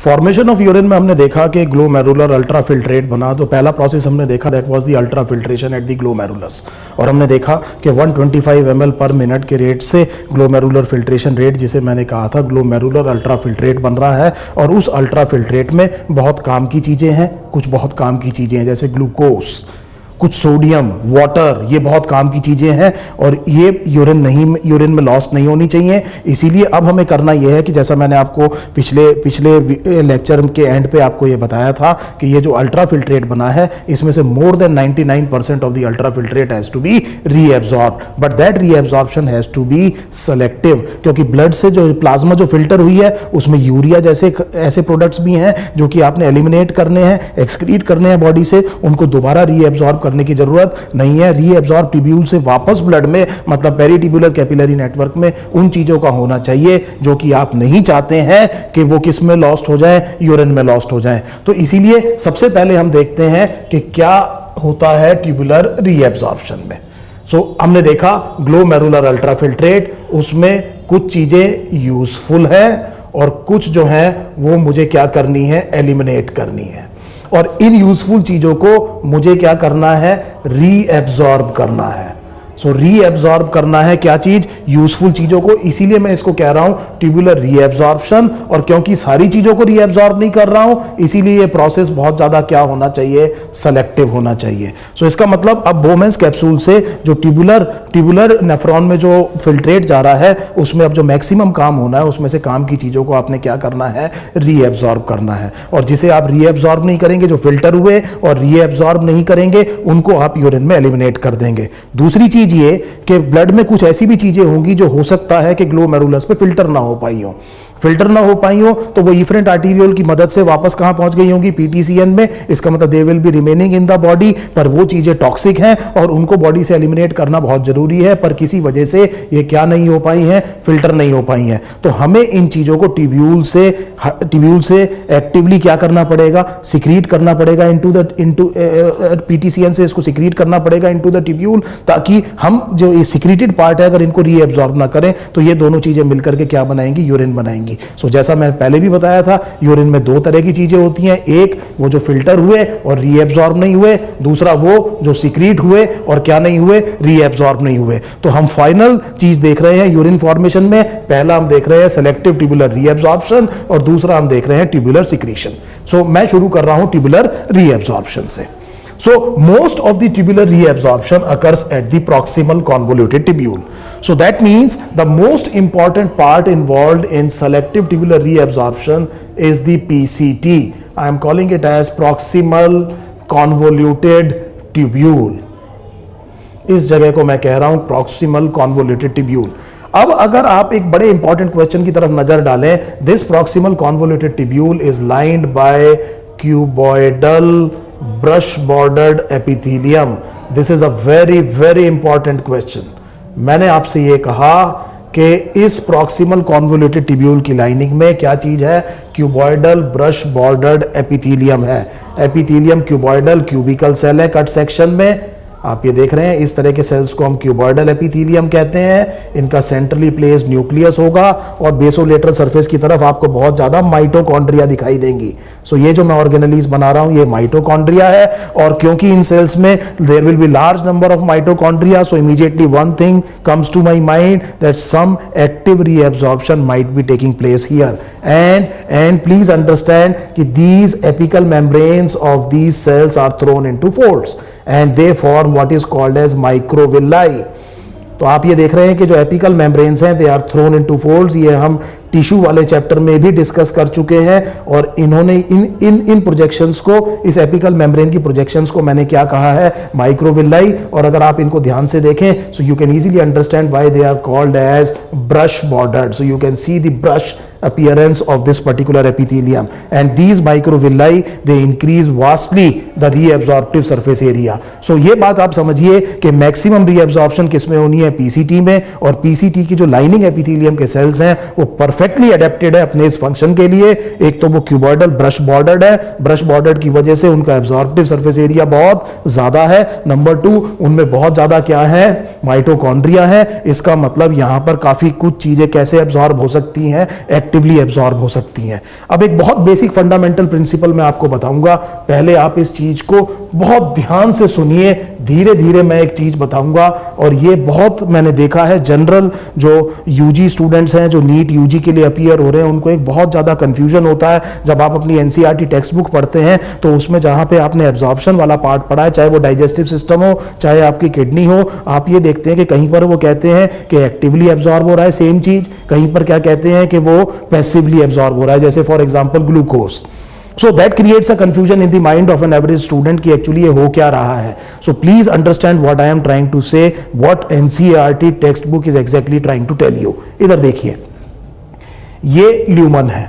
Formation of urine में हमने देखा कि ग्लोमेरुलर अल्ट्रा फिल्ट्रेट बना, तो पहला प्रोसेस हमने देखा that was the ultra filtration at the glomerulus, और हमने देखा कि 125 ml पर मिनट के रेट से ग्लोमेरुलर फिल्ट्रेशन रेट, जिसे मैंने कहा था ग्लोमेरुलर अल्ट्रा फिल्ट्रेट बन रहा है। और उस अल्ट्रा फिल्ट्रेट में बहुत काम की चीज़ें हैं, कुछ बहुत काम की चीज़ें हैं जैसे ग्लूकोज, कुछ सोडियम, वाटर, ये बहुत काम की चीज़ें हैं और ये यूरिन में लॉस नहीं होनी चाहिए। इसीलिए अब हमें करना ये है कि जैसा मैंने आपको पिछले लेक्चर के एंड पे आपको ये बताया था कि ये जो अल्ट्रा फिल्ट्रेट बना है इसमें से more than 99% of the ultrafiltrate has to be reabsorb, but that reabsorption has to be selective, क्योंकि ब्लड से जो प्लाज्मा जो फिल्टर हुई है उसमें यूरिया जैसे ऐसे प्रोडक्ट्स भी हैं जो कि आपने एलिमिनेट करने हैं, एक्सक्रीट करने हैं बॉडी से, उनको दोबारा रीएब्जॉर्ब करने की जरूरत नहीं है। रीएब्जॉर्ब ट्यूब्यूल से वापस ब्लड में, मतलब पेरिट्यूबुलर कैपिलरी नेटवर्क में उन चीजों का होना चाहिए जो कि आप नहीं चाहते हैं कि वो किस में लॉस्ट हो जाए, यूरिन में लॉस्ट हो जाए। तो इसीलिए सबसे पहले हम देखते हैं कि क्या होता है ट्यूबुलर रीएब्जॉर्प्शन में। हमने देखा ग्लोमेरुलर अल्ट्रा फिल्ट्रेट, उसमें कुछ चीजें यूजफुल है और कुछ जो है वो मुझे क्या करनी है, एलिमिनेट करनी है। और इन यूजफुल चीजों को मुझे क्या करना है, रीएब्जॉर्ब करना है। रीएब्जॉर्ब करना है क्या चीज, यूजफुल चीजों को, इसीलिए मैं इसको कह रहा हूं ट्यूबुलर रीएब्जॉर्प्शन। और क्योंकि सारी चीजों को रीएब्जॉर्ब नहीं कर रहा हूं, इसीलिए ये प्रोसेस बहुत ज्यादा क्या होना चाहिए, सेलेक्टिव होना चाहिए। इसका मतलब अब बोमेंस कैप्सूल से जो ट्यूबुलर नेफ्रॉन में जो फिल्ट्रेट जा रहा है उसमें अब जो मैक्सिमम काम होना है उसमें से काम की चीजों को आपने क्या करना है, रीएब्जॉर्ब करना है। और जिसे आप रीएब्जॉर्ब नहीं करेंगे, जो फिल्टर हुए और रीएब्जॉर्ब नहीं करेंगे, उनको आप यूरिन में एलिमिनेट कर देंगे। दूसरी चीज ये कि ब्लड में कुछ ऐसी भी चीजें होंगी जो हो सकता है कि ग्लोमेरुलस पे फिल्टर ना हो पाई हो, तो वो इफरेंट आर्टीरियोल की मदद से वापस कहां पहुंच गई होंगी, पीटीसीएन में। इसका मतलब they will be remaining in the body, पर वो चीजें टॉक्सिक हैं और उनको बॉडी से एलिमिनेट करना बहुत जरूरी है, पर किसी वजह से ये क्या नहीं हो पाई हैं, फिल्टर नहीं हो पाई हैं। तो हमें इन चीजों को ट्यूब्यूल से एक्टिवली क्या करना पड़ेगा, सिक्रीट करना पड़ेगा इनटू पीटीसीएन से, इसको सिक्रीट करना पड़ेगा इनटू द ट्यूब्यूल, ताकि हम जो ये सिक्रीटेड पार्ट है अगर इनको रीएब्जॉर्ब ना करें तो ये दोनों चीजें मिलकर के क्या बनाएंगी, यूरिन बनाएंगी। जैसा मैं पहले भी बताया था, यूरिन में दो तरह की चीजें होती हैं, एक वो जो फिल्टर हुए और रीएब्जॉर्ब नहीं हुए, दूसरा वो जो सिक्रीट हुए और क्या नहीं हुए, रीएब्जॉर्ब नहीं हुए। तो हम फाइनल चीज देख रहे हैं यूरिन फॉर्मेशन में, पहला हम देख रहे हैं सेलेक्टिव ट्यूबुलर रीएब्जॉर्प्शन और दूसरा हम देख रहे हैं ट्यूबुलर सिक्रीशन। मैं शुरू कर रहा हूं ट्यूबुलर रीएब्जॉर्प्शन से। Most of the tubular reabsorption occurs at the proximal convoluted tubule. So that means the most important part involved in selective tubular reabsorption is the PCT. I am calling it as proximal convoluted tubule. इस जगह को मैं कह रहा हूं proximal convoluted tubule. अब अगर आप एक बड़े इंपॉर्टेंट क्वेश्चन की तरफ नजर डालें, this proximal convoluted tubule is lined by cuboidal brush bordered epithelium. This is a very very important question. मैंने आपसे ये कहा कि इस proximal convoluted tubule की लाइनिंग में क्या चीज है, क्यूबॉइडल ब्रश बॉर्डर्ड एपिथेलियम है। एपिथेलियम क्यूबॉइडल क्यूबिकल सेल है कट सेक्शन में, आप ये देख रहे हैं, इस तरह के सेल्स को हम क्यूबॉइडल एपिथेलियम कहते हैं। इनका सेंट्रली प्लेस्ड न्यूक्लियस होगा और बेसोलेटरल सरफेस की तरफ आपको बहुत ज्यादा माइटोकॉन्ड्रिया दिखाई देंगी। ये जो मैं ऑर्गेनेलीज बना रहा हूं ये माइटोकॉन्ड्रिया है, और क्योंकि इन सेल्स में there will be large number of mitochondria, so immediately one thing comes to my mind that some active reabsorption might be taking place here, and please understand कि these apical membranes of these cells are thrown into folds and they form what is called as microvilli. तो आप ये देख रहे हैं कि जो apical membranes हैं they are thrown into folds, ये हम टिश्यू वाले चैप्टर में भी डिस्कस कर चुके हैं। और इन्होंने इन प्रोजेक्शंस को, इस एपिकल मेम्ब्रेन की प्रोजेक्शंस को मैंने क्या कहा है, माइक्रोविलाई। और अगर आप इनको ध्यान से देखें so you can easily understand why they are called as brush bordered. So you can see the brush appearance of this particular epithelium, and these microvilli they increase vastly the reabsorptive surface area. So ये बात आप समझिए कि maximum reabsorption किसमें होनी है, PCT में, और PCT की जो lining epithelium के cells हैं वो perfectly adapted है अपने इस function के लिए। एक तो वो cuboidal brush bordered है, brush bordered की वजह से उनका absorptive surface area बहुत ज्यादा है। नंबर 2, उनमें बहुत ज्यादा क्या है, माइटोकॉन्ड्रिया है। इसका मतलब यहाँ पर काफी कुछ चीजें कैसे absorb हो सकती हैं, एक्टिवली एब्जॉर्ब हो सकती हैं। अब एक बहुत बेसिक फंडामेंटल प्रिंसिपल मैं आपको बताऊंगा, पहले आप इस चीज को बहुत ध्यान से सुनिए, धीरे धीरे मैं एक चीज बताऊंगा। और ये बहुत मैंने देखा है जनरल जो यूजी स्टूडेंट्स हैं, जो नीट यूजी के लिए अपीयर हो रहे हैं, उनको एक बहुत ज्यादा कंफ्यूजन होता है जब आप अपनी एनसीईआरटी टेक्स्ट बुक पढ़ते हैं, तो उसमें जहां पे आपने एब्जॉर्प्शन वाला पार्ट पढ़ा है, चाहे वो डाइजेस्टिव सिस्टम हो चाहे आपकी किडनी हो, आप ये देखते हैं कि कहीं पर वो कहते हैं कि एक्टिवली एब्जॉर्ब हो रहा है सेम चीज, कहीं पर क्या कहते हैं कि वो पैसिवली एब्जॉर्ब हो रहा है, जैसे for example glucose. So that creates a confusion in the mind of an average student कि एक्चुअली ये हो क्या रहा है। So please understand what I am trying to say, what NCERT textbook is exactly trying to tell you। इधर देखिए, ये lumen है,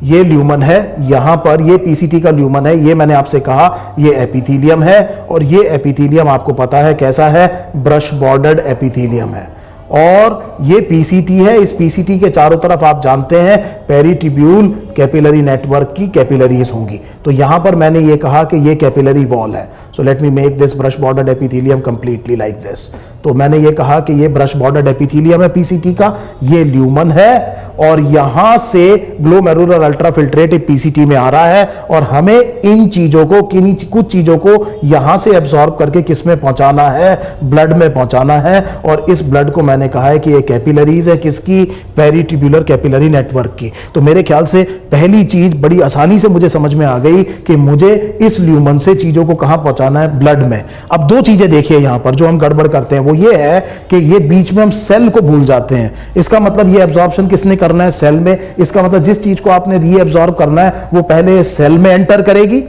ये ल्यूमन है, यहां पर ये पीसीटी का ल्यूमन है, ये मैंने आपसे कहा ये एपिथेलियम है, और ये एपिथेलियम आपको पता है कैसा है, ब्रश बॉर्डर्ड एपिथेलियम है। और ये पीसीटी है, इस पीसीटी के चारों तरफ आप जानते हैं पेरिट्यूब्यूल कैपिलरी नेटवर्क की कैपिलरीज होंगी। तो यहां पर मैंने ये कहा कि ये कैपिलरी वॉल है। So let me make this brush bordered epithelium completely like this. तो मैंने ये कहा कि ये ब्रश बॉर्डर्ड एपिथेलियम है पीसीटी का, ये ल्यूमन है, और यहां से ग्लोमेरुलर अल्ट्राफिल्ट्रेट पीसीटी में आ रहा है, और हमें इन चीजों को, कुछ चीजों को यहां से एब्सॉर्ब करके किस में पहुंचाना है, ब्लड में पहुंचाना है। और इस ब्लड को मैंने कहा है कि ये कैपिलरीज है, किसकी, पेरिट्यूब्यूलर कैपिलरी नेटवर्क की। तो मेरे ख्याल से पहली चीज बड़ी आसानी से मुझे समझ में आ गई कि मुझे इस ल्यूमन से चीजों को कहां पहुंचाना है, ब्लड में। अब दो चीजें देखिए यहां पर जो हम गड़बड़ करते हैं, वो ये है कि ये बीच में हम सेल को भूल जाते हैं। इसका मतलब ये एब्जॉर्प्शन किसने करना है, सेल में। इसका मतलब जिस चीज को आपने रीएब्जॉर्ब करना है वो पहले सेल में एंटर करेगी,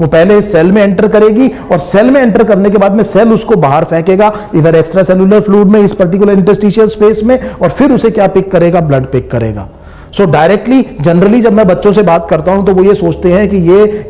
वो पहले सेल में एंटर करेगी, और सेल में एंटर करने के बाद में सेल उसको बाहर फेंकेगा इधर एक्स्ट्रा सेलुलर फ्लूइड में, इस पर्टिकुलर इंटरस्टिशियल स्पेस में, और फिर उसे क्या पिक करेगा, ब्लड पिक करेगा। सो डायरेक्टली जनरली जब मैं बच्चों से बात करता हूं तो वो ये सोचते हैं कि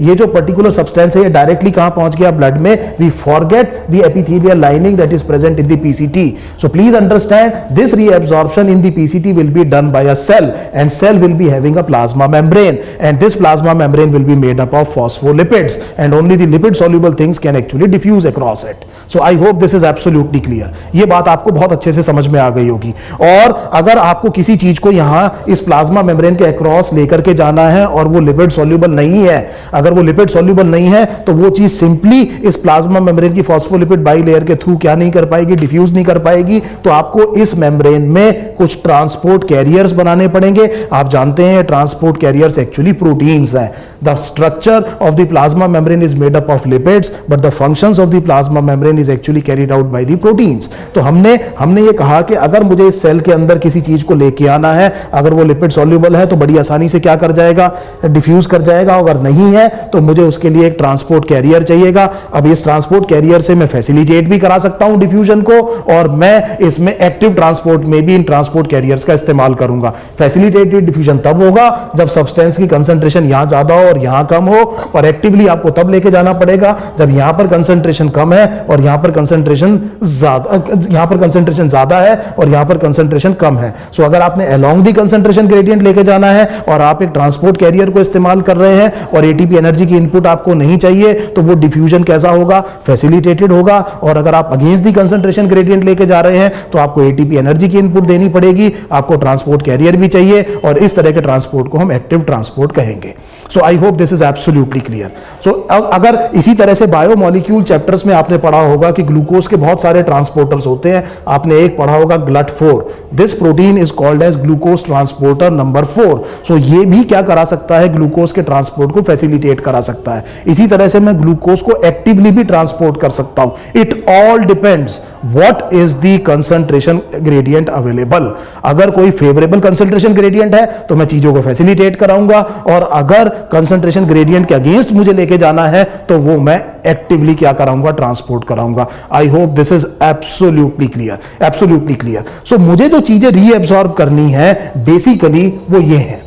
ये जो पर्टिकुलर सब्सटेंस है ये डायरेक्टली कहां पहुंच गया, ब्लड में। We forget the epithelial lining that is present in the PCT. So please understand this reabsorption in the PCT will be done by a cell, and cell will be having a plasma membrane, and this plasma membrane will be made up of phospholipids, and only the lipid soluble things can actually diffuse across it. So I hope this is absolutely clear. ये बात आपको बहुत अच्छे से समझ में आ गई होगी। और अगर आपको किसी चीज को यहां इस प्लाज्मा मेम्ब्रेन के अक्रॉस लेकर के जाना है और वो लिपिड सॉल्युबल नहीं है, अगर वो लिपिड सॉल्युबल नहीं है तो वो चीज सिंपली इस प्लाज्मा मेम्ब्रेन की फॉस्फोलिपिड बाइलेयर के थ्रू क्या नहीं कर पाएगी, डिफ्यूज नहीं कर पाएगी। तो आपको इस मेम्ब्रेन में कुछ ट्रांसपोर्ट कैरियर्स बनाने पड़ेंगे। आप जानते हैं ट्रांसपोर्ट कैरियर्स एक्चुअली प्रोटीन्स हैं। The structure of the plasma membrane is made up of lipids, but the functions of the plasma membrane is actually carried out by the proteins. तो हमने ये कहा कि अगर मुझे इस सेल के अंदर किसी चीज को लेके आना है, अगर वो लिपिड सॉल्युबल है तो बड़ी आसानी से क्या कर जाएगा, डिफ्यूज कर जाएगा। अगर नहीं है तो मुझे उसके लिए एक ट्रांसपोर्ट कैरियर चाहिएगा। अब इस ट्रांसपोर्ट कैरियर से मैं फैसिलिटेट भी करा सकता हूं डिफ्यूजन को, और मैं इसमें एक्टिव ट्रांसपोर्ट में भी इन ट्रांसपोर्ट कैरियर्स का इस्तेमाल करूंगा। फैसिलिटेटेड डिफ्यूजन तब होगा जब सब्सटेंस की कंसंट्रेशन यहां ज्यादा हो और यहां कम हो, और एक्टिवली आपको तब लेके जाना पड़ेगा जब यहां पर कंसंट्रेशन कम है और यहां पर कंसंट्रेशन ज्यादा है और यहां पर कंसंट्रेशन कम है। सो अगर आपने अलोंग दी कंसंट्रेशन ग्रेडियंट लेके जाना है और आप एक ट्रांसपोर्ट कैरियर को इस्तेमाल कर रहे हैं और एटीपी एनर्जी की इनपुट आपको नहीं चाहिए, तो वो डिफ्यूजन कैसा होगा, फैसिलिटेटेड होगा। और अगर आप अगेंस्ट दी कंसंट्रेशन ग्रेडियंट लेके जा रहे हैं तो आपको एटीपी एनर्जी की इनपुट देनी पड़ेगी, आपको ट्रांसपोर्ट कैरियर भी चाहिए, और इस तरह के ट्रांसपोर्ट को हम एक्टिव ट्रांसपोर्ट कहेंगे। So I hope this is absolutely clear. So अगर इसी तरह से बायोमोलिक्यूल चैप्टर्स में आपने पढ़ा होगा कि ग्लूकोज के बहुत सारे ट्रांसपोर्टर्स होते हैं। आपने एक पढ़ा होगा GLUT4, this protein is called as glucose transporter number 4। सो ये भी क्या करा सकता है, ग्लूकोज के ट्रांसपोर्ट को फैसिलिटेट करा सकता है। इसी तरह से मैं ग्लूकोज को एक्टिवली भी ट्रांसपोर्ट कर सकता हूं। It all depends what is the concentration gradient available. अगर कोई फेवरेबल कंसंट्रेशन ग्रेडियंट है तो मैं चीजों को फैसिलिटेट कराऊंगा, और अगर कंसंट्रेशन ग्रेडियंट के अगेंस्ट मुझे लेके जाना है तो वो मैं एक्टिवली क्या कराऊंगा, ट्रांसपोर्ट कराऊंगा। I hope this is absolutely clear, absolutely clear. So मुझे जो चीजें रीएब्सॉर्ब करनी है बेसिकली वो ये है।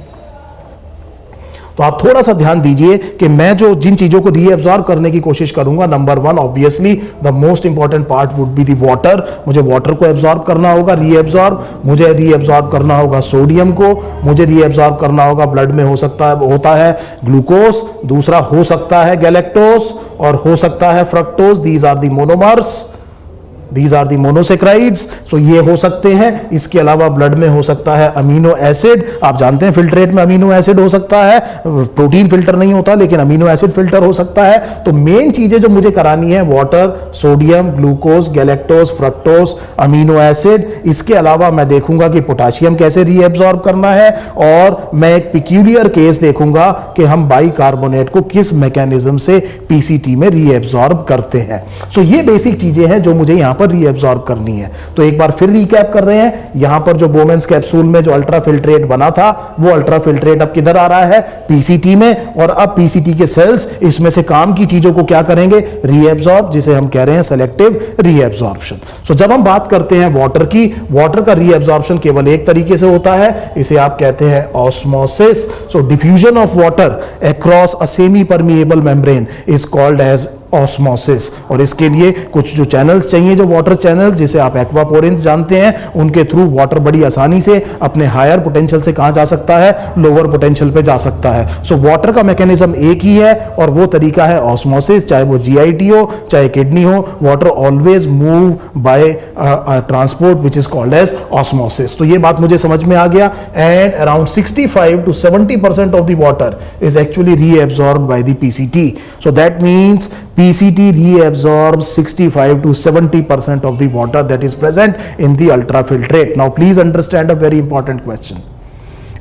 तो आप थोड़ा सा ध्यान दीजिए कि मैं जो जिन चीजों को रीएब्सॉर्ब करने की कोशिश करूंगा, number 1 obviously the most important part would be the water. मुझे वाटर को एब्सॉर्ब करना होगा, रीएब्सॉर्ब। मुझे रीएब्सॉर्ब करना होगा सोडियम को, मुझे रीएब्सॉर्ब करना होगा, ब्लड में होता है ग्लूकोज, दूसरा हो सकता है गैलेक्टोज और हो सकता है fructose. These are the monomers. These are the monosaccharides. So ये हो सकते हैं, इसके अलावा ब्लड में हो सकता है अमीनो एसिड। आप जानते हैं फिल्ट्रेट में अमीनो एसिड हो सकता है, प्रोटीन फिल्टर नहीं होता लेकिन अमीनो एसिड फिल्टर हो सकता है। तो मेन चीजें जो मुझे करानी है, water, sodium, glucose, galactose, fructose, amino acid. इसके अलावा मैं देखूंगा कि पोटाशियम कैसे रीएब्सॉर्ब करना है, और मैं एक पिक्यूलियर केस देखूंगा कि हम बाइकार्बोनेट को किस मैकेनिज्म से पीसीटी में रीएब्सॉर्ब करते हैं। सो ये बेसिक चीजें हैं जो मुझे यहां पर रीएब्सॉर्ब करनी है। तो एक बार फिर रिकैप कर रहे हैं, यहां पर जो बोमेंस कैप्सूल में जो अल्ट्रा फिल्ट्रेट बना था, वो अल्ट्रा फिल्ट्रेट अब किधर आ रहा है, पीसीटी में। और अब पीसीटी के सेल्स इसमें से काम की चीजों को क्या करेंगे, रीएब्सॉर्ब, जिसे हम कह रहे हैं सेलेक्टिव रीएब्सॉर्प्शन। सो जब हम बात करते हैं वाटर की, वाटर का रीएब्सॉर्प्शन केवल एक तरीके से होता है, इसे आप कहते हैं osmosis. So diffusion of water across a semipermeable membrane is called as osmosis. और इसके लिए कुछ जो चैनल्स चाहिए, जो वाटर चैनल्स, जिसे आप एक्वापोरेंस जानते हैं, उनके थ्रू वाटर बड़ी आसानी से अपने हायर पोटेंशियल से कहां जा सकता है, लोअर पोटेंशियल पे जा सकता है। सो वाटर का मैकेनिज्म एक ही है और वो तरीका है ऑस्मोसिस। चाहे वो जीआईटी हो, चाहे किडनी हो, water always move by transport which is called as osmosis. तो ये बात मुझे समझ में आ गया। And around 65 to 70% of the water is actually reabsorbed by the PCT. So that means PCT reabsorbs 65 to 70% of the water that is present in the ultrafiltrate. Now please understand a very important question.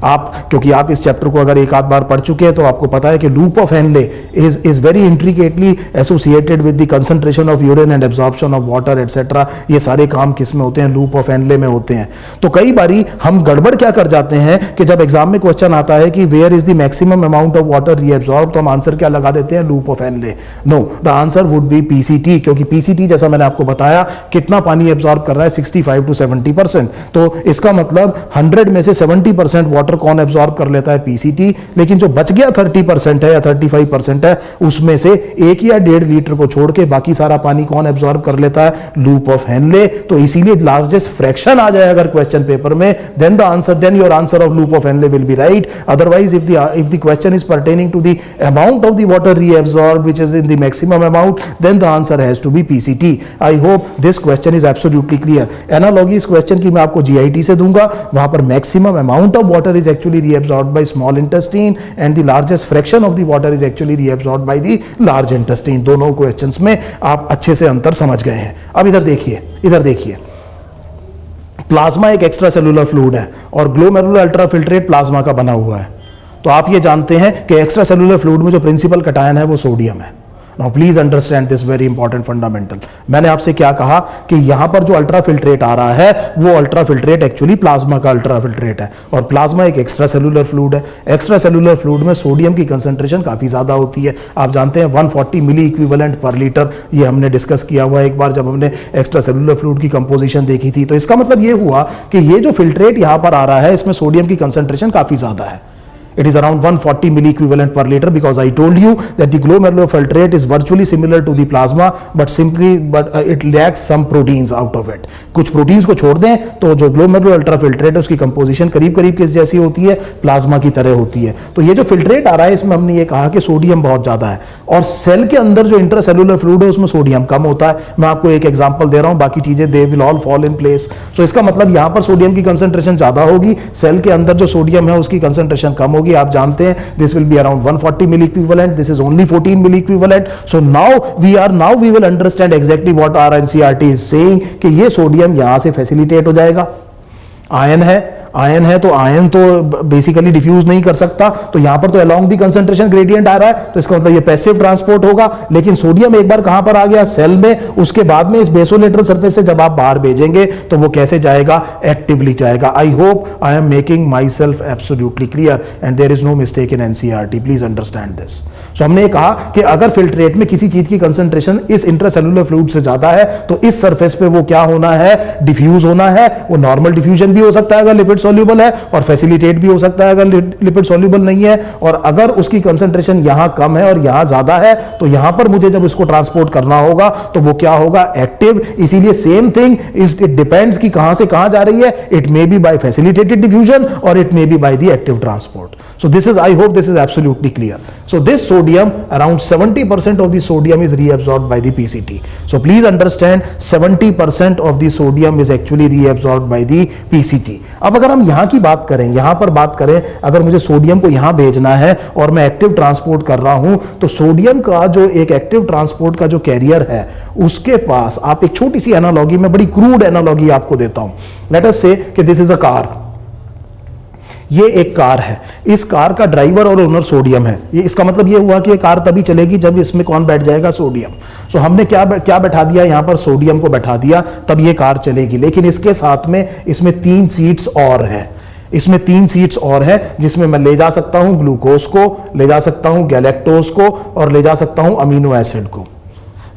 आप, क्योंकि आप इस chapter को अगर एक आध बार पढ़ चुके हैं तो आपको पता है कि loop of Henley is very intricately associated with the concentration of urine and absorption of water etcetera. ये सारे काम किस में होते हैं, लूप ऑफ हेनले में होते हैं। तो कई बारी हम गड़बड़ क्या कर जाते हैं कि जब एग्जाम में क्वेश्चन आता है कि where is the maximum amount of water reabsorb, तो हम आंसर क्या लगा देते हैं, loop of Henle. No, the answer would be PCT, क्योंकि पीसीटी जैसा मैंने आपको बताया कितना पानी एब्जॉर्ब कर रहा है, 65 to 70%। तो इसका मतलब 100 में से 70% वाटर कौन एब्जॉर्ब कर लेता है, पीसीटी। लेकिन जो बच गया 30% है या 35% है, उसमें से 1 या 1.5 लीटर को छोड़ के बाकी सारा पानी कौन एब्जॉर्ब कर लेता है, लूप ऑफ हेनले। तो इसीलिए लार्जेस्ट फ्रैक्शन आ जाए अगर क्वेश्चन पेपर में, then your answer of loop of Henle will be right. Otherwise if the question is pertaining to the amount of the water reabsorb which is in the maximum amount, then the answer has to be PCT. I hope this question is absolutely clear. Analogy इस question की मैं आपको GIT से दूंगा, वहां पर maximum amount of water is actually reabsorbed by small intestine and the largest fraction of the water is actually reabsorbed by the large intestine। दोनों questions में आप अच्छे से अंतर समझ गए हैं। अब इधर देखिए, प्लाज्मा एक एक्स्ट्रा सेलुलर फ्लूइड है और ग्लोमेरुलर अल्ट्राफिल्ट्रेट प्लाज्मा का बना हुआ है। तो आप ये जानते हैं कि एक्स्ट्रा सेलुलर फ्लूइड में जो प्रिंसिपल कटायन है वो सोडियम है। Now please understand this very important fundamental। मैंने आपसे क्या कहा कि यहां पर जो अल्ट्रा फिल्ट्रेट आ रहा है वो अल्ट्रा फिल्ट्रेट एक्चुअली प्लाज्मा का अल्ट्रा फिल्ट्रेट है, और प्लाज्मा एक एक्स्ट्रा सेलुलर फ्लूइड है। एक्स्ट्रा सेलुलर फ्लूइड में सोडियम की कंसंट्रेशन काफी ज्यादा होती है। आप जानते हैं 140 मिली इक्विवेलेंट पर लीटर, ये हमने डिस्कस किया हुआ एक बार जब हमने एक्स्ट्रा सेलुलर फ्लूइड की कंपोजिशन देखी थी। तो इसका मतलब ये हुआ कि ये जो फिल्ट्रेट यहां पर आ रहा है इसमें सोडियम की कंसंट्रेशन काफी ज्यादा है। It is around 140 milliequivalent per liter, because I told you that the glomerular filtrate is virtually similar to the plasma, but it lacks some proteins out of it। कुछ प्रोटीन्स को छोड़ दें तो जो ग्लोमेरुलर अल्ट्रा फिल्ट्रेट है उसकी composition करीब करीब किस जैसी होती है, प्लाज्मा की तरह होती है। तो ये जो फिल्ट्रेट आ रहा है इसमें हमने ये कहा कि सोडियम बहुत ज्यादा है, और सेल के अंदर जो इंट्रासेलुलर फ्लूइड है उसमें सोडियम कम होता है। मैं आपको एक एग्जांपल दे रहा हूं, बाकी चीजें they will all fall in place. So इसका मतलब यहां पर सोडियम की कंसंट्रेशन ज्यादा होगी, सेल के अंदर जो सोडियम है उसकी कंसंट्रेशन कम होगी। आप जानते हैं this will be around 140 milliequivalent, this is only 14 milliequivalent। so now we will understand exactly what our NCERT is saying कि ये सोडियम यहां से फैसिलिटेट हो जाएगा। आयन है तो आयन तो बेसिकली डिफ्यूज नहीं कर सकता, तो यहां पर तो अलोंग दी कंसंट्रेशन ग्रेडियंट आ रहा है, तो इसका मतलब ये पैसिव ट्रांसपोर्ट होगा। लेकिन सोडियम एक बार कहां पर आ गया, सेल में, उसके बाद में इस बेसोलेटरल सरफेस से जब आप बाहर भेजेंगे तो वो कैसे जाएगा, एक्टिवली जाएगा। I hope I am making myself absolutely clear and there is no mistake in NCERT, please understand this. So हमने कहा कि अगर फिल्ट्रेट में किसी चीज की कंसंट्रेशन इस इंट्रासेलुलर फ्लूइड से ज्यादा है तो इस सरफेस पे वो क्या होना है, डिफ्यूज होना है। वो नॉर्मल डिफ्यूजन भी हो सकता है अगर लिपिड सॉल्युबल है, और फैसिलिटेट भी हो सकता है अगर लिपिड सॉल्युबल नहीं है। और अगर उसकी कंसंट्रेशन यहां कम है और यहां ज्यादा है तो यहां पर मुझे जब इसको ट्रांसपोर्ट करना होगा तो वो क्या होगा, एक्टिव। इसीलिए same thing is, it depends कि कहां से कहां जा रही है। It may be by facilitated diffusion और it may be by the active transport. So this is, I hope this is absolutely clear. So this sodium, around 70% of the sodium is reabsorbed by the PCT. So please understand 70% of the sodium is actually reabsorbed by the PCT. अब अगर हम यहाँ की बात करें, यहाँ पर बात करें, अगर मुझे सोडियम को यहाँ भेजना है और मैं एक्टिव ट्रांसपोर्ट कर रहा हूं, तो सोडियम का जो एक एक्टिव ट्रांसपोर्ट का जो कैरियर है उसके पास, आप एक छोटी सी एनालॉजी में, बड़ी क्रूड एनालॉजी आपको देता हूं. लेट अस से कि दिस इज अ कार. ये एक कार है, इस कार का ड्राइवर और ओनर सोडियम है. ये इसका मतलब ये हुआ कि ये कार तभी चलेगी जब इसमें कौन बैठ जाएगा? सोडियम. सो हमने क्या बैठा दिया यहां पर? सोडियम को बैठा दिया, तब ये कार चलेगी. लेकिन इसके साथ में इसमें 3 सीट्स और है, इसमें 3 सीट्स और है, जिसमें मैं ले जा सकता हूं ग्लूकोज को, ले जा सकता हूं गैलेक्टोज को, और ले जा सकता हूं अमीनो एसिड को.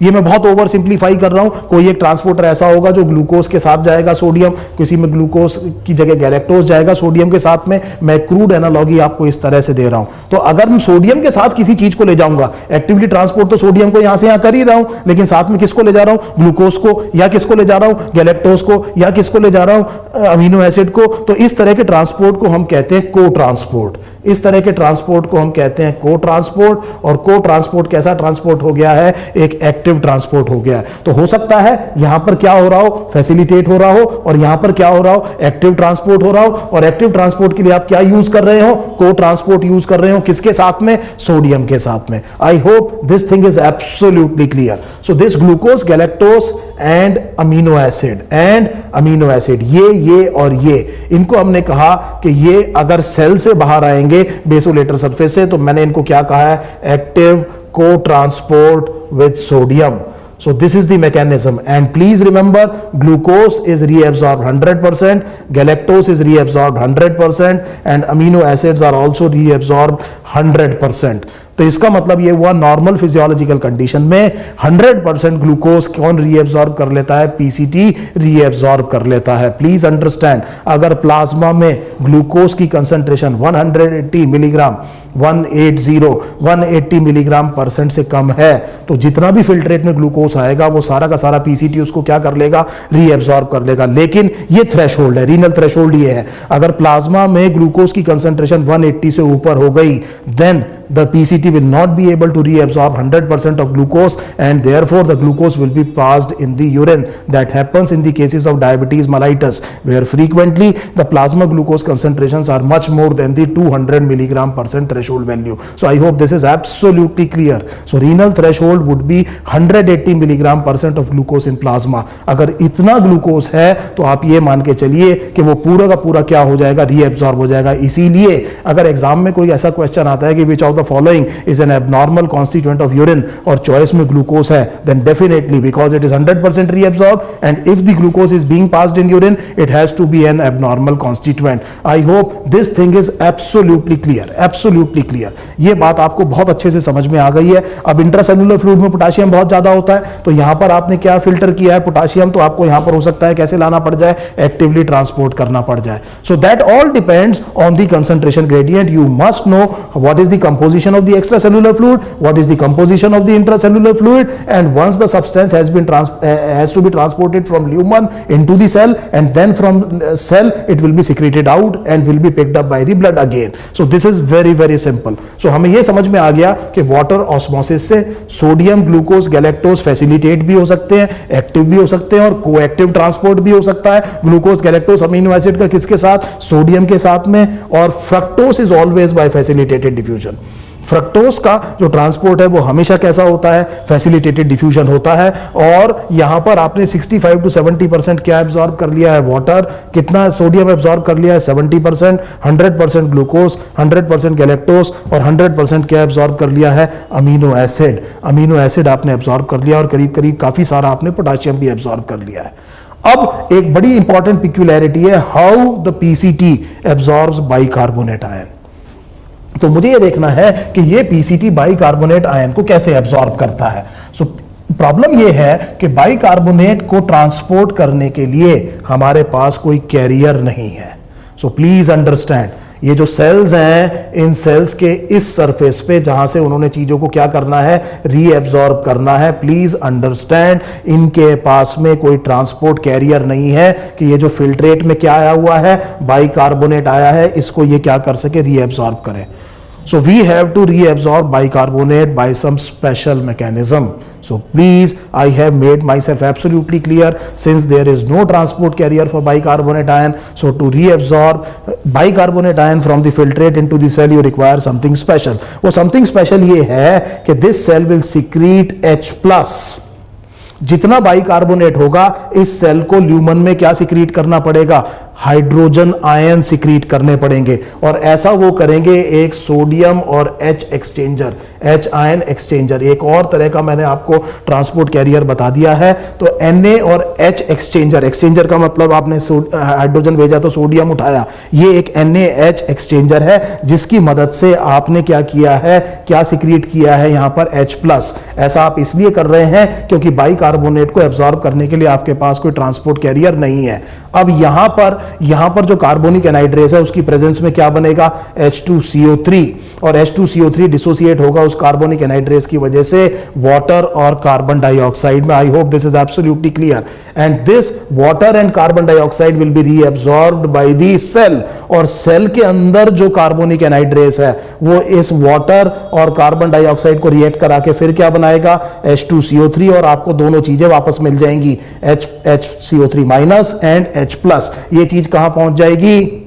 ये मैं बहुत ओवर सिंप्लीफाई कर रहा हूं. कोई एक ट्रांसपोर्टर ऐसा होगा जो ग्लूकोज के साथ जाएगा सोडियम, किसी में ग्लूकोज की जगह गैलेक्टोज जाएगा सोडियम के साथ में. मैं क्रूड एनालॉजी आपको इस तरह से दे रहा हूं. तो अगर मैं सोडियम के साथ किसी चीज को ले जाऊंगा, एक्टिवली ट्रांसपोर्ट तो सोडियम को यहां से यहां कर ही रहा हूं, लेकिन साथ में किसको ले जा रहा हूं? ग्लूकोज को, या किसको ले जा रहा हूं? गैलेक्टोज को, या किसको ले जा रहा हूं? अमीनो एसिड को. तो इस तरह के ट्रांसपोर्ट को हम कहते हैं को ट्रांसपोर्ट. इस तरह के ट्रांसपोर्ट को हम कहते हैं को ट्रांसपोर्ट. और को ट्रांसपोर्ट कैसा ट्रांसपोर्ट हो गया है? एक एक्टिव ट्रांसपोर्ट हो गया है. तो हो सकता है यहां पर क्या हो रहा हो? फैसिलिटेट हो रहा हो, और यहां पर क्या हो रहा हो? एक्टिव ट्रांसपोर्ट हो रहा हो. और एक्टिव ट्रांसपोर्ट के लिए आप क्या यूज कर रहे हो? को ट्रांसपोर्ट यूज कर रहे हो. किसके साथ में? सोडियम के साथ में. I hope this thing is absolutely clear. So this glucose, galactose and amino acid, ये और ये, इनको हमने कहा कि ये अगर सेल से बाहर आएंगे बेसोलेटर सरफेस से, तो मैंने इनको क्या कहा है? एक्टिव को transport with sodium. So this is the mechanism, and please remember, glucose is reabsorbed 100%, galactose is reabsorbed 100%, and amino acids are also reabsorbed 100%. तो इसका मतलब ये हुआ नॉर्मल फिजियोलॉजिकल कंडीशन में 100% ग्लूकोज कौन रीएब्सॉर्ब कर लेता है? पीसीटी रीएब्सॉर्ब कर लेता है. प्लीज अंडरस्टैंड, अगर प्लाज्मा में ग्लूकोज की कंसंट्रेशन 180 मिलीग्राम 180 मिलीग्राम % से कम है, तो जितना भी फिल्ट्रेट में ग्लूकोज आएगा वो सारा का सारा पीसीटी उसको क्या कर लेगा? रीएब्सॉर्ब कर लेगा. लेकिन ये थ्रेशोल्ड है, रीनल थ्रेशोल्ड ये है. अगर प्लाज्मा में ग्लूकोज की कंसंट्रेशन 180 से ऊपर हो गई, then the PCT will not be able to reabsorb 100% of glucose, and therefore the glucose will be passed in the urine. That happens in the cases of diabetes mellitus, where frequently the plasma glucose concentrations are much more than the 200 milligram % threshold value. So I hope this is absolutely clear. So renal threshold would be 180 milligram % of glucose in plasma. अगर इतना glucose है तो आप ये मान के चलिए कि वो पूरा का पूरा क्या हो जाएगा? रीएब्सॉर्ब हो जाएगा. इसीलिए अगर एग्जाम में कोई ऐसा क्वेश्चन आता है कि which of the following is an abnormal constituent of urine, और चॉइस में ग्लूकोज है, then definitely because it is 100% reabsorbed, and if the glucose is being passed in urine, it has to be an abnormal constituent. I hope this thing is absolutely clear. ये बात आपको बहुत अच्छे से समझ में आ गई है. अब इंट्रासेल्युलर फ्लूइड में पोटेशियम बहुत ज्यादा होता है, तो यहां पर आपने क्या फिल्टर किया है? पोटेशियम. तो आपको यहां पर हो सकता है कैसे लाना पड़ जाए? एक्टिवली ट्रांसपोर्ट करना पड़ जाए. So that all depends on the concentration gradient. You must know what is the composition of the extracellular fluid, what is the composition of the intracellular fluid, and once the substance has to be transported from lumen into the cell, and then from cell it will be secreted out and will be picked up by the blood again. So this is very simple. So हमें ये समझ में आ गया कि water osmosis से sodium, glucose, galactose facilitate भी हो सकते हैं, एक्टिव भी हो सकते हैं, और कोएक्टिव ट्रांसपोर्ट भी हो सकता है. ग्लूकोज, गैलेक्टोज, अमीनो एसिड का किसके साथ? सोडियम के साथ में. और fructose is always by facilitated diffusion. Fructose का जो ट्रांसपोर्ट है वो हमेशा कैसा होता है? फैसिलिटेटेड डिफ्यूजन होता है. और यहां पर आपने 65 to 70% क्या एब्जॉर्ब कर लिया है? वाटर. कितना सोडियम एब्जॉर्ब कर लिया है? 70%. 100% ग्लूकोज, 100% गैलेक्टोज, और 100% क्या एब्जॉर्ब कर लिया है? Amino acid. अमीनो एसिड आपने एब्जॉर्ब कर लिया, और करीब करीब काफी सारा आपने पोटेशियम भी एब्जॉर्ब कर लिया है. अब एक बड़ी इंपॉर्टेंट पिक्यूलैरिटी है, how the PCT absorbs bicarbonate ion. तो मुझे ये देखना है कि ये पीसीटी बाइकार्बोनेट आयन को कैसे एब्जॉर्ब करता है. सो प्रॉब्लम ये है कि बाइकार्बोनेट को ट्रांसपोर्ट करने के लिए हमारे पास कोई कैरियर नहीं है. सो प्लीज अंडरस्टैंड, ये जो सेल्स हैं, इन सेल्स के इस सरफेस पे जहां से उन्होंने चीजों को क्या करना है, रीएब्जॉर्ब करना है। प्लीज अंडरस्टैंड, इनके पास में कोई ट्रांसपोर्ट कैरियर नहीं है कि ये जो फिल्ट्रेट में क्या आया हुआ है, बाइकार्बोनेट आया है, इसको ये क्या कर सके, रीएब्जॉर्ब करे। So we have to reabsorb bicarbonate by some special mechanism. So please, I have made myself absolutely clear, since there is no transport carrier for bicarbonate ion. So to reabsorb bicarbonate ion from the filtrate into the cell, you require something special. वो something special ये है कि this cell will secrete H+. जितना bicarbonate होगा, इस cell को lumen में क्या सिक्रीट करना पड़ेगा, हाइड्रोजन आयन सिक्रीट करने पड़ेंगे। और ऐसा वो करेंगे एक सोडियम और H exchanger, H ion exchanger, एक और तरह का मैंने आपको ट्रांसपोर्ट कैरियर बता दिया है। तो Na और H एक्सचेंजर, एक्सचेंजर का मतलब आपने हाइड्रोजन भेजा तो सोडियम उठाया, ये एक NaH एक्सचेंजर है, जिसकी मदद से आपने क्या किया है, क्या सिक्रीट किया है यहां पर H+। ऐसा आप इसलिए कर रहे हैं क्योंकि बाइकार्बोनेट को एब्जॉर्ब करने के लिए आपके पास कोई ट्रांसपोर्ट कैरियर नहीं है। अब यहां पर जो कार्बोनिक एनाइड्रेस है, उसकी प्रेजेंस में क्या बनेगा, H2CO3, और H2CO3 डिसोसिएट होगा उस कार्बोनिक एनाइड्रेस की वजह से वाटर और कार्बन डाइऑक्साइड में। I hope this is absolutely clear. And this water and carbon dioxide will be reabsorbed by the cell, और सेल के अंदर जो कार्बोनिक एनाइड्रेस है वो इस वाटर और कार्बन डाइऑक्साइड को रिएक्ट करा के फिर क्या बनाएगा, H2CO3, और आपको दोनों चीजें वापस मिल जाएंगी, HCO3- एंड H+। ये चीज कहां पहुंच जाएगी,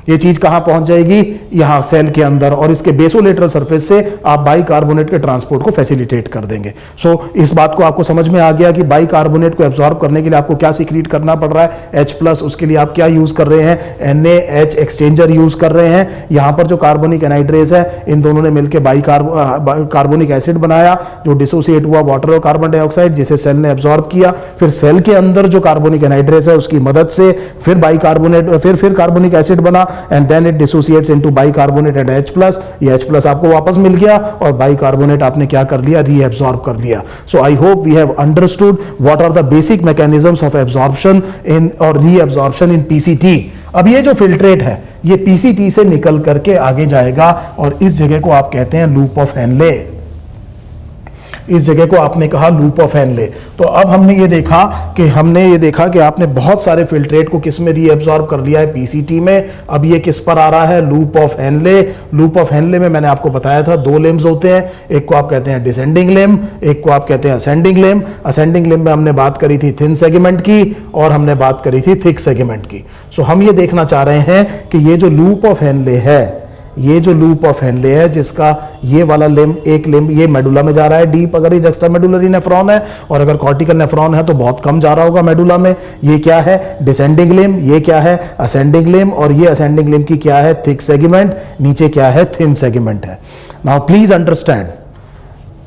ये चीज कहां पहुंच जाएगी, यहां सेल के अंदर, और इसके बेसोलेटरल सरफेस से आप बाइकार्बोनेट के ट्रांसपोर्ट को फैसिलिटेट कर देंगे। सो इस बात को आपको समझ में आ गया कि बाइकार्बोनेट को एब्जॉर्ब करने के लिए आपको क्या सिक्रीट करना पड़ रहा है, H+। उसके लिए आप क्या यूज कर रहे हैं, NaH एक्सचेंजर यूज कर रहे हैं। यहां पर जो कार्बोनिक एनाइड्रेस है, इन दोनों ने मिलकर कार्बोनिक एसिड बनाया, जो डिसोसिएट हुआ वाटर और कार्बन डाइऑक्साइड, जिसे सेल ने एब्जॉर्ब किया। फिर सेल के अंदर जो कार्बोनिक एनाइड्रेस है, उसकी मदद से फिर बाइकार्बोनेट, फिर कार्बोनिक एसिड बना, and then it dissociates into bicarbonate and H+। ये H+ आपको वापस मिल गया, और बाइकार्बोनेट आपने क्या कर लिया, रीअब्सॉर्ब कर लिया। So I hope we have understood what are the basic mechanisms of absorption in or reabsorption in PCT। अब ये जो फिल्ट्रेट है, ये PCT से निकल करके आगे जाएगा, और इस जगह को आप कहते हैं लूप ऑफ हेनले। इस जगह को आपने कहा लूप ऑफ हेनले। तो अब हमने ये देखा कि आपने बहुत सारे फिल्ट्रेट को किस में रीअब्सॉर्ब कर लिया है, पीसीटी में। अब ये किस पर आ रहा है, loop of Henley. Loop of Henle में मैंने आपको बताया था दो लिम्स होते हैं, एक को आप कहते हैं डिसेंडिंग लिम्ब, एक को आप कहते हैं असेंडिंग लिम्ब। असेंडिंग लिम्ब में हमने बात करी थी थिन सेगमेंट की, और हमने बात करी थी थिक सेगमेंट की। सो हम ये देखना चाह रहे हैं कि ये जो लूप ऑफ हेनले है, ये जो लूप ऑफ हेनले है, जिसका ये वाला लिम्ब, एक लिम्ब ये मेडुला में जा रहा है डीप, अगर ये एक्स्ट्रा मेडुलरी नेफ्रॉन है, और अगर कॉर्टिकल नेफ्रॉन है तो बहुत कम जा रहा होगा मेडुला में। ये क्या है, डिसेंडिंग लिम्ब, ये क्या है, असेंडिंग लिम्ब, और ये असेंडिंग लिम्ब की क्या है, थिक सेगमेंट, नीचे क्या है, थिन सेगमेंट है। नाउ प्लीज अंडरस्टैंड,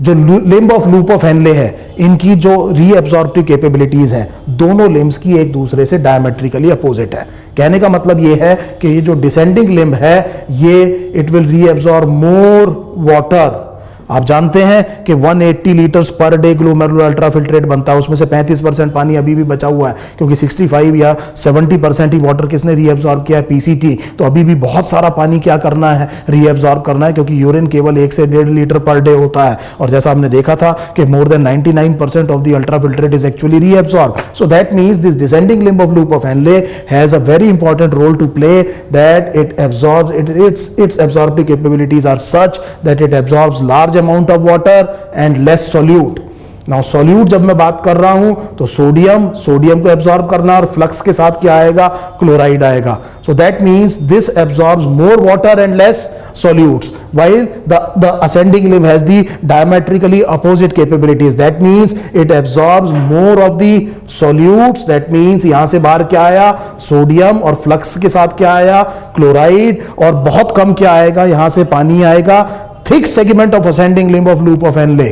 जो limb of loop of Henley है, इनकी जो रीअब्सॉर्प्टिव कैपेबिलिटीज हैं, दोनों लिम्ब्स की एक दूसरे से डायमेट्रिकली अपोजिट है। कहने का मतलब ये है कि ये जो डिसेंडिंग लिम्ब है, ये it will reabsorb more water. आप जानते हैं कि 180 litres per day glomerular ultrafiltrate बनता है, उसमें से 35% पानी अभी भी बचा हुआ है, क्योंकि 65 या 70% ही वाटर किसने रीअब्सॉर्ब किया है, पीसीटी। तो अभी भी बहुत सारा पानी क्या करना है, रीअब्सॉर्ब करना है, क्योंकि यूरिन केवल 1 से 1.5 लीटर पर डे होता है। और जैसा हमने देखा था कि more than 99% of the ultrafiltrate is actually reabsorb. So that means this descending limb of loop of Henle has a very important role to play, that it absorbs, its absorptive capabilities are such that it absorbs large amount of water and less solute। Now solute जब मैं बात कर रहा हूं तो sodium को absorb करना, और फ्लक्स के साथ क्या आएगा, क्लोराइड आएगा। So that means this absorbs more water and less solutes, while the ascending limb has the diametrically opposite capabilities। That means it absorbs more of the solutes। That means यहां से बाहर क्या आया, सोडियम, और flux के साथ क्या आया, क्लोराइड, और बहुत कम क्या आएगा, यहां से पानी आएगा। Thick segment of ascending limb of loop of Henley,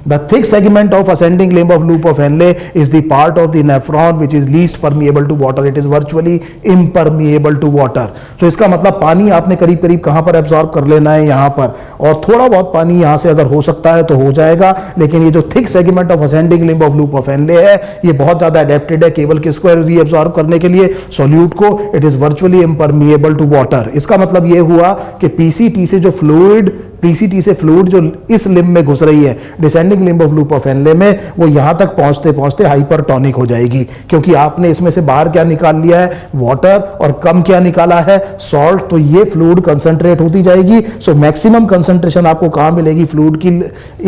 The thick segment of ascending limb of loop of Henle is the part of the nephron which is least permeable to water. It is virtually impermeable to water. So इसका मतलब पानी आपने करीब करीब कहां पर absorb कर लेना है, यहां पर, और थोड़ा बहुत पानी यहां से अगर हो सकता है तो हो जाएगा, लेकिन ये जो thick segment of ascending limb of loop of Henley है ये बहुत ज्यादा एडेप्टेड है केवल किसको रीअब्सॉर्ब करने के लिए, सॉल्यूट को. It is virtually impermeable to water. इसका मतलब ये हुआ कि पीसीटी से जो फ्लूइड, पीसीटी से फ्लूइड जो इस लिम्ब में घुस रही है descending limb of loop of Henle में, वो यहां तक पहुंचते पहुंचते हाइपरटोनिक हो जाएगी, क्योंकि आपने इसमें से बाहर क्या निकाल लिया है, वाटर, और कम क्या निकाला है, सॉल्ट. तो ये फ्लूइड कंसंट्रेट होती जाएगी. सो मैक्सिमम कंसंट्रेशन आपको कहां मिलेगी फ्लूइड की,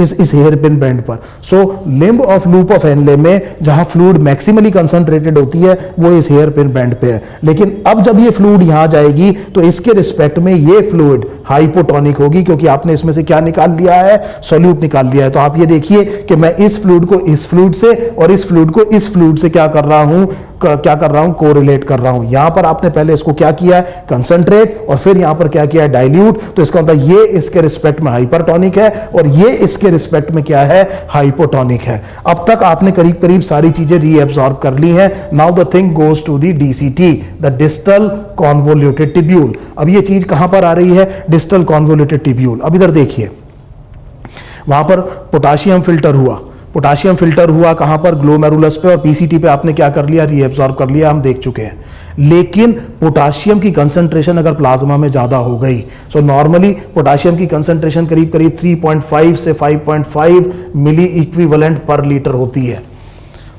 इस हेयर पिन बेंड पर. So limb of loop of Henle में जहां फ्लूइड मैक्सिमली कंसंट्रेटेड होती है वो इस हेयर पिन बेंड पे है. लेकिन अब जब ये फ्लूइड यहां जाएगी तो इसके रिस्पेक्ट में ये फ्लूइड हाइपोटोनिक होगी, क्योंकि आपने इसमें से क्या निकाल लिया है, सॉल्यूट निकाल लिया है. तो आप ये देखिए कि मैं इस फ्लूइड को इस फ्लूइड से और इस फ्लूइड को इस फ्लूइड से क्या कर रहा हूं, कोरिलेट कर रहा हूं. यहां पर आपने पहले इसको क्या किया है, कंसंट्रेट, और फिर यहां पर क्या किया है, डाइल्यूट. तो इसका मतलब ये इसके रिस्पेक्ट में हाइपरटोनिक है और ये इसके रिस्पेक्ट में क्या है, हाइपोटोनिक है. अब तक आपने करीब करीब सारी चीजें रीअब्सॉर्ब कर ली हैं. Now the thing goes to the DCT, the distal convoluted tubule. अब ये चीज कहां पर आ रही है, डिस्टल कॉन्वोल्यूटेड टिब्यूल. अब इधर देखिए, वहां पर पोटाशियम फिल्टर हुआ, पोटाशियम फिल्टर हुआ कहां पर, ग्लोमेरुलस पे, और पीसीटी पे आपने क्या कर लिया, रीअब्सॉर्ब कर लिया, हम देख चुके हैं. लेकिन पोटाशियम की कंसंट्रेशन अगर प्लाज्मा में ज्यादा हो गई, सो नॉर्मली पोटाशियम की कंसंट्रेशन करीब करीब 3.5 से 5.5 मिली इक्विवेलेंट पर लीटर होती है.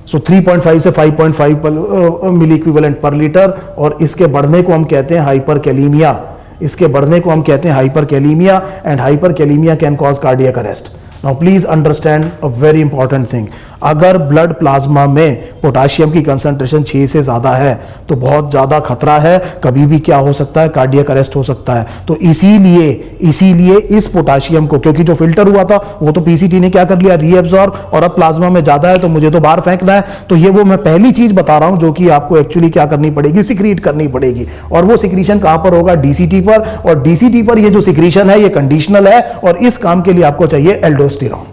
सो 3.5 से 5.5 मिली इक्विवेलेंट पर लीटर, और इसके बढ़ने को हम कहते हैं हाइपरकैलीमिया. इसके बढ़ने को हम कहते हैं hyperkalemia, and hyperkalemia can cause cardiac arrest. Now please understand a very important thing. अगर ब्लड प्लाज्मा में पोटाशियम की कंसंट्रेशन 6 से ज्यादा है तो बहुत ज्यादा खतरा है, कभी भी क्या हो सकता है, कार्डियक अरेस्ट हो सकता है. तो इसीलिए इस पोटाशियम को, क्योंकि जो फिल्टर हुआ था वो तो पीसीटी ने क्या कर लिया, रीअब्सॉर्ब, और अब प्लाज्मा में ज्यादा है तो मुझे तो बाहर फेंकना है. तो ये वो मैं पहली चीज बता रहा हूं जो कि आपको एक्चुअली क्या करनी पड़ेगी, सिक्रीट करनी पड़ेगी. और वो सिक्रीशन कहां पर होगा, डीसीटी पर. और डीसीटी पर ये जो सिक्रीशन है ये कंडीशनल है, और इस काम के लिए आपको चाहिए aldosterone.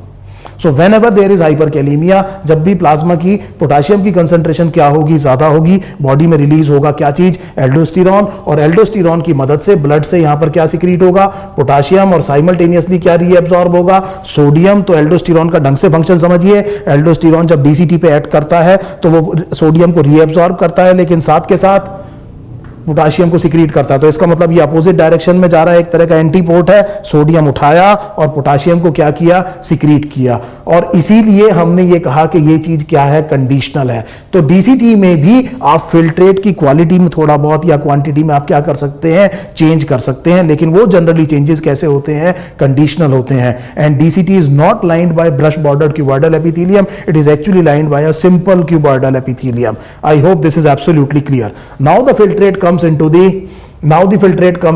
So whenever there is hyperkalemia, जब भी प्लाज्मा की पोटाशियम की कंसंट्रेशन क्या होगी, ज्यादा होगी, बॉडी में रिलीज होगा क्या चीज, एल्डोस्टेरॉन. और एल्डोस्टेरॉन की मदद से ब्लड से यहां पर क्या सिक्रीट होगा, पोटाशियम, और साइमल्टेनियसली क्या रीअब्सॉर्ब होगा, सोडियम. तो एल्डोस्टेरॉन का ढंग से फंक्शन समझिए. एल्डोस्टेरॉन जब डीसीटी पे ऐड करता है तो वो सोडियम को रीअब्सॉर्ब करता है, लेकिन साथ के साथ पोटाशियम को सिक्रीट करता है. तो इसका मतलब ये अपोजिट डायरेक्शन में जा रहा है, एक तरह का एंटीपोर्ट है. सोडियम उठाया और पोटाशियम को क्या किया, सिक्रीट किया. और इसीलिए हमने ये कहा कि ये चीज क्या है, कंडीशनल है. तो डीसीटी में भी आप फिल्ट्रेट की क्वालिटी में थोड़ा बहुत या क्वांटिटी में आप क्या कर सकते हैं, चेंज कर सकते हैं, लेकिन वो जनरली चेंजेस कैसे होते हैं, कंडीशनल होते हैं. And DCT is not lined by brush bordered cuboidal epithelium, it is actually lined by a simple cuboidal epithelium. I hope this is absolutely clear. Now the filtrate comes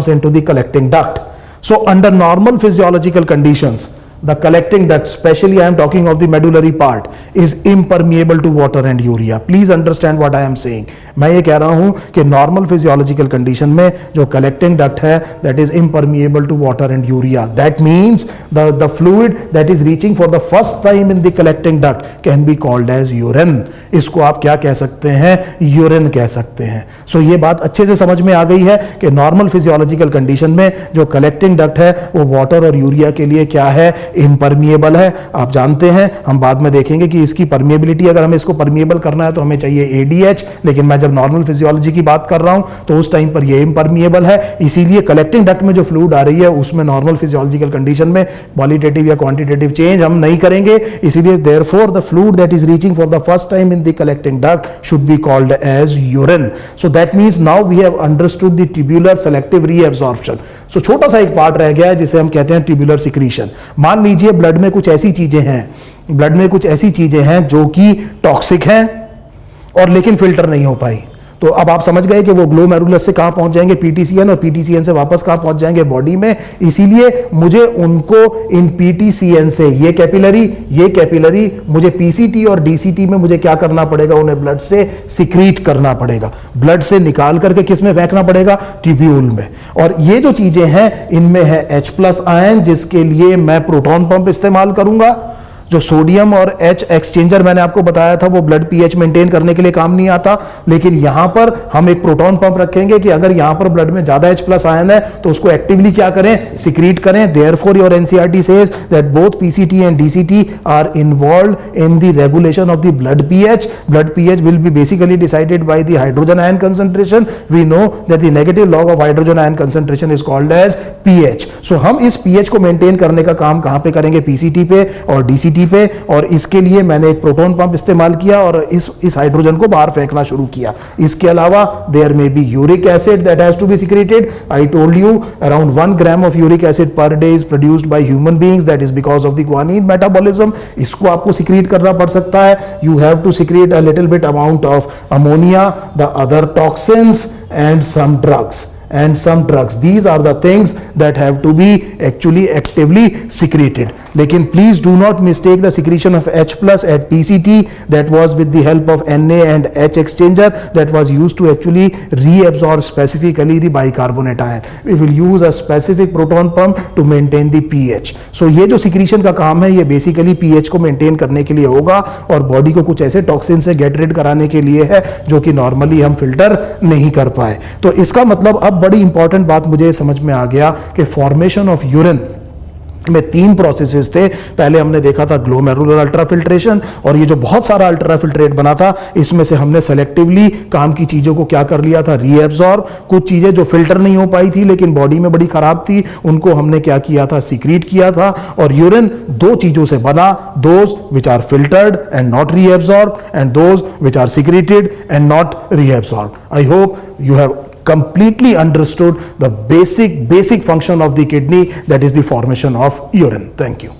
into the collecting duct. So under normal physiological conditions, the collecting duct, especially I am talking of the medullary part, is impermeable to water and urea. Please understand what I am saying. मैं ये कह रहा हूं कि normal physiological condition में जो collecting duct है, that is impermeable to water and urea. That means the fluid that is reaching for the first time in the collecting duct can be called as urine. इसको आप क्या कह सकते हैं, urine कह सकते हैं. सो ये बात अच्छे से समझ में आ गई है कि नॉर्मल फिजियोलॉजिकल कंडीशन में जो कलेक्टिंग डक्ट है वो वाटर और यूरिया के लिए क्या है, इम्परमिएबल है. आप जानते हैं, हम बाद में देखेंगे कि इसकी परमिएबिलिटी, अगर हमें इसको परमिएबल करना है तो हमें चाहिए एडीएच, लेकिन मैं जब नॉर्मल फिजियोलॉजी की बात कर रहा हूं तो उस टाइम पर ये इम्परमिएबल है. इसीलिए कलेक्टिंग डक्ट में जो फ्लूइड आ रही है उसमें नॉर्मल फिजियोलॉजिकल कंडीशन में क्वालिटेटिव या क्वांटिटेटिव चेंज हम नहीं करेंगे. इसीलिए therefore the fluid that is reaching for the first time in the collecting duct should be called as urine. So that means now we have understood the tubular selective reabsorption. So छोटा सा एक part रह गया है जिसे हम कहते हैं tubular secretion. मान लीजिए ब्लड में कुछ ऐसी चीजें हैं, ब्लड में कुछ ऐसी चीजें हैं जो कि टॉक्सिक हैं और लेकिन फिल्टर नहीं हो पाई. तो अब आप समझ गए कि वो ग्लोमेरुलस से कहां पहुंच जाएंगे, पीटीसीएन, और पीटीसीएन से वापस कहां पहुंच जाएंगे, बॉडी में. इसीलिए मुझे उनको इन पीटीसीएन से ये कैपिलरी मुझे पीसीटी और डीसीटी में मुझे क्या करना पड़ेगा, उन्हें ब्लड से सिक्रीट करना पड़ेगा, ब्लड से निकाल करके किस में फेंकना पड़ेगा, ट्यूब्यूल में. और ये जो चीजें हैं इनमें है H+ आयन जिसके लिए मैं प्रोटॉन पंप इस्तेमाल करूंगा. जो सोडियम और H एक्सचेंजर मैंने आपको बताया था वो ब्लड पीएच मेंटेन करने के लिए काम नहीं आता, लेकिन यहां पर हम एक प्रोटॉन पंप रखेंगे कि अगर यहां पर ब्लड में ज्यादा H+ आयन है तो उसको एक्टिवली क्या करें, सिक्रीट करें। Therefore your NCERT says that both PCT and DCT are involved in the regulation of the blood pH. Blood pH will be basically decided by the hydrogen ion concentration. We know that the negative log of hydrogen ion concentration is called as pH. So हम इस pH को maintain करने का काम कहां पे करेंगे, PCT पे और डीसीटी पे, और इसके लिए मैंने एक प्रोटॉन पंप इस्तेमाल किया और इस हाइड्रोजन को बाहर फेंकना शुरू किया। इसके अलावा there may be uric acid that has to be secreted. I told you around 1 gram of uric acid per day is produced by human beings, that is because of the guanine metabolism. इसको आपको secrete करना पड़ सकता है। You have to secrete a little bit amount of ammonia, the other toxins and some drugs. These are the things that have to be actually actively secreted. लेकिन please do not mistake the secretion of H+ at PCT that was with the help of Na and H exchanger that was used to actually reabsorb specifically the bicarbonate ion. We will use a specific proton pump to maintain the pH. So ये जो secretion का काम है ये basically pH को maintain करने के लिए होगा और body को कुछ ऐसे toxin से get rid कराने के लिए है जो कि normally हम filter नहीं कर पाए। तो इसका मतलब अब बड़ी इंपॉर्टेंट बात मुझे समझ में आ गया कि फॉर्मेशन ऑफ यूरिन में 3 प्रोसेसेस थे। पहले हमने देखा था ग्लोमेरुलर अल्ट्राफिल्ट्रेशन, और ये जो बहुत सारा अल्ट्राफिल्ट्रेट बना था इसमें से हमने सेलेक्टिवली काम की चीजों को क्या कर लिया था, रीएब्सॉर्ब। कुछ चीजें जो फिल्टर नहीं हो पाई थी लेकिन बॉडी में बड़ी खराब थी उनको हमने क्या किया था, सीक्रेट किया था। और यूरिन 2 चीजों से बना, those which are filtered and not reabsorb and those which are secreted and not reabsorb. I hope you have completely understood the basic function of the kidney, that is the formation of urine. Thank you.